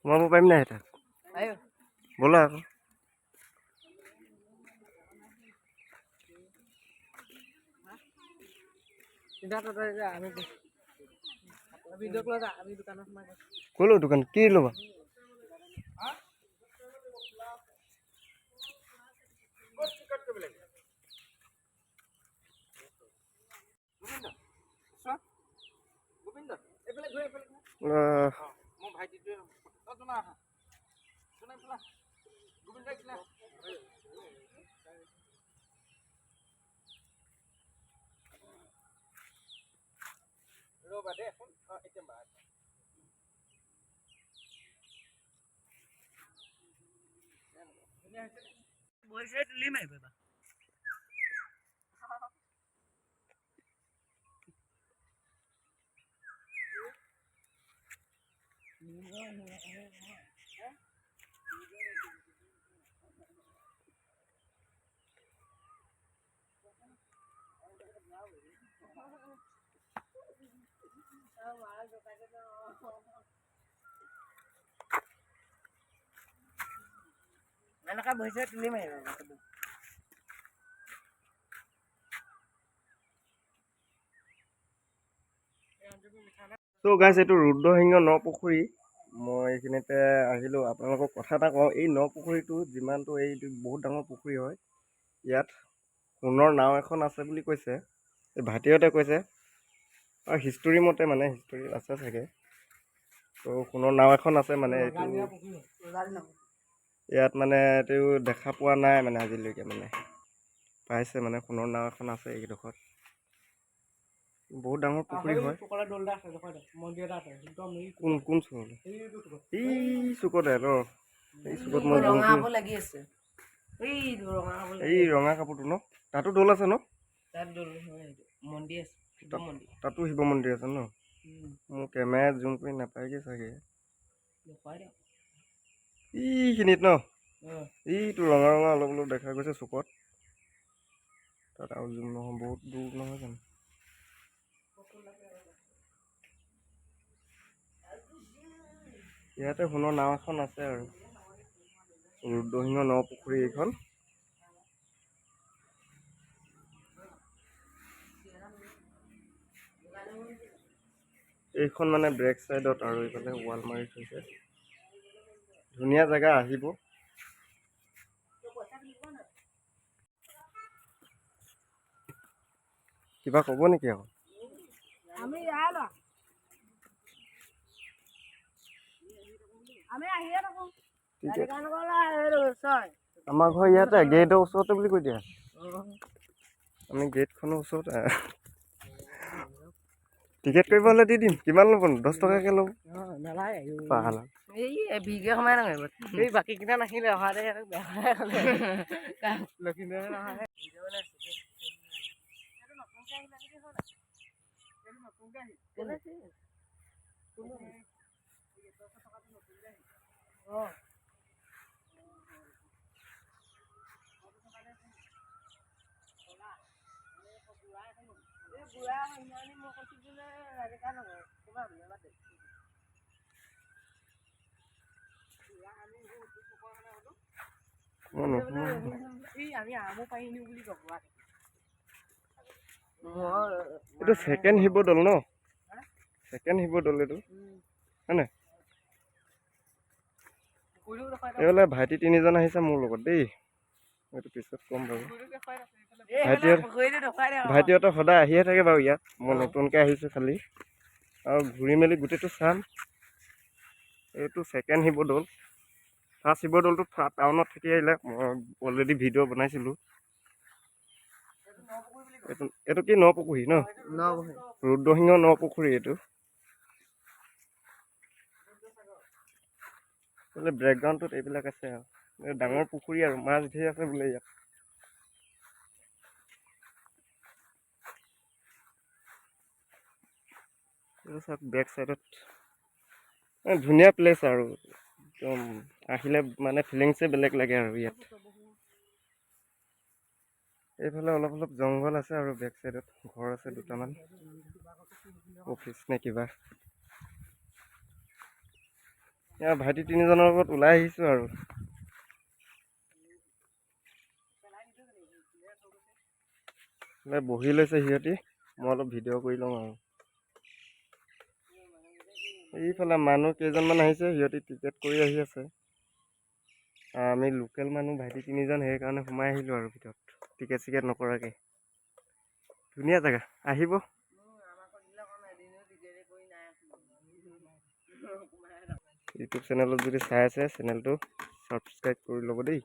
সোমাব পাৰিম নাই তাত? ব'লা আকৌ। ক'লো দোকান কি ল'বা? এনেকা বহিছে তুলি মাৰিব। চ' গাইছ এইটো ৰুদ্ৰসিংহ নপুখুৰী। মই এইখিনিতে আহিলোঁ। আপোনালোকক কথা এটা কওঁ, এই নপুখুৰীটো যিমানটো এইটো বহুত ডাঙৰ পুখুৰী হয়, ইয়াত সোণৰ নাও এখন আছে বুলি কৈছে, এই ভাইটিহঁতে কৈছে। আৰু হিষ্টৰী মতে মানে হিষ্টৰী আছে চাগে, ত' সোণৰ নাও এখন আছে মানে এইটো ইয়াত মানে এইটো দেখা পোৱা নাই মানে আজিলৈকে মানে পাইছে মানে সোণৰ নাও এখন আছে এইডোখৰত। বহুত ডাঙৰ পুখুৰী হয়। কোন কোন চুকত? এই চুকতে ন? এই চুকত মই লাগি আছে এই ৰঙা কাপোৰটো ন? তাতো দৌল আছে ন? মন্দিৰ আছে, তাতো শিৱ মন্দিৰ আছে ন? মোৰ কেমেৰাত জুম কৰি নাপায়গে চাগে। এইখিনিত ন? এইটো ৰঙা ৰঙা অলপ অলপ দেখা গৈছে চুকত। তাত আৰু জুম নহয়, বহুত দূৰ নহয় জানো? ইয়াতে সোণৰ নাও এখন আছে আৰু ৰুদ্ৰসিংহ নপুখুৰী এইখন। এইখন মানে বেক চাইডত আৰু এইফালে ৱাল মাৰি থৈছে। ধুনীয়া জেগা, আহিব। কিবা ক'ব নেকি আকৌ? আমাৰ ঘৰ ইয়াতে গেটৰ ওচৰতে বুলি কৈ দিয়া। আমি গেটখনৰ ওচৰতে। টিকেট কৰিব হ'লে দি দিম। কিমান ল'ব? 10 টকাকৈ ল'ব। বাকী কেইটা নাহিলে অহা আমি আমো পাৰিম বুলি কব। এইটো ছেকেণ্ড শিৱদৌল ন? ছেকেণ্ড শিৱদৌল এইটো হয় নাই? এইফালে ভাইটি 3জন আহিছে মোৰ লগত দেই। এইটো পিছত ক'ম বাৰু। ভাইটিহঁতে সদায় আহিয়ে থাকে বাৰু ইয়াত। মই নতুনকৈ আহিছোঁ খালি। আৰু ঘূৰি মেলি গোটেইটো চাম। এইটো ছেকেণ্ড শিৱদৌল। ফাৰ্ষ্ট শিৱদৌলটো টাউনত থাকি আহিলে, মই অলৰেডি ভিডিঅ' বনাইছিলোঁ। এইটো কি নপুখুৰী ন? ৰুদ্ৰসিংহ নপুখুৰী এইটো। বেকগ্ৰাউণ্ডটোত এইবিলাক আছে আৰু ডাঙৰ পুখুৰী আৰু মাছ ধেৰ আছে বোলে ইয়াত। বেক চাইডত ধুনীয়া প্লেচ আৰু একদম আহিলে মানে ফিলিংছে বেলেগ লাগে আৰু ইয়াত। এইফালে অলপ অলপ জংঘল আছে আৰু বেক চাইডত ঘৰ আছে দুটামান, অফিচ নে কিবা। এয়া ভাইটি তিনিজনৰ লগত ওলাই আহিছোঁ আৰু বহি লৈছে সিহঁতি মই অলপ ভিডিঅ' কৰি লওঁ আৰু এইফালে মানুহ কেইজনমান আহিছে সিহঁতি টিকেট কৰি আহি আছে আমি লোকেল মানুহ ভাইটি তিনিজন সেইকাৰণে সোমাই আহিলোঁ আৰু ভিতৰত টিকেট চিকেট নকৰাকৈ ধুনীয়া জেগা আহিব ইউটিউব চেনেলত যদি চাই আছে চেনেলটো ছাবস্ক্ৰাইব কৰি ল'ব দেই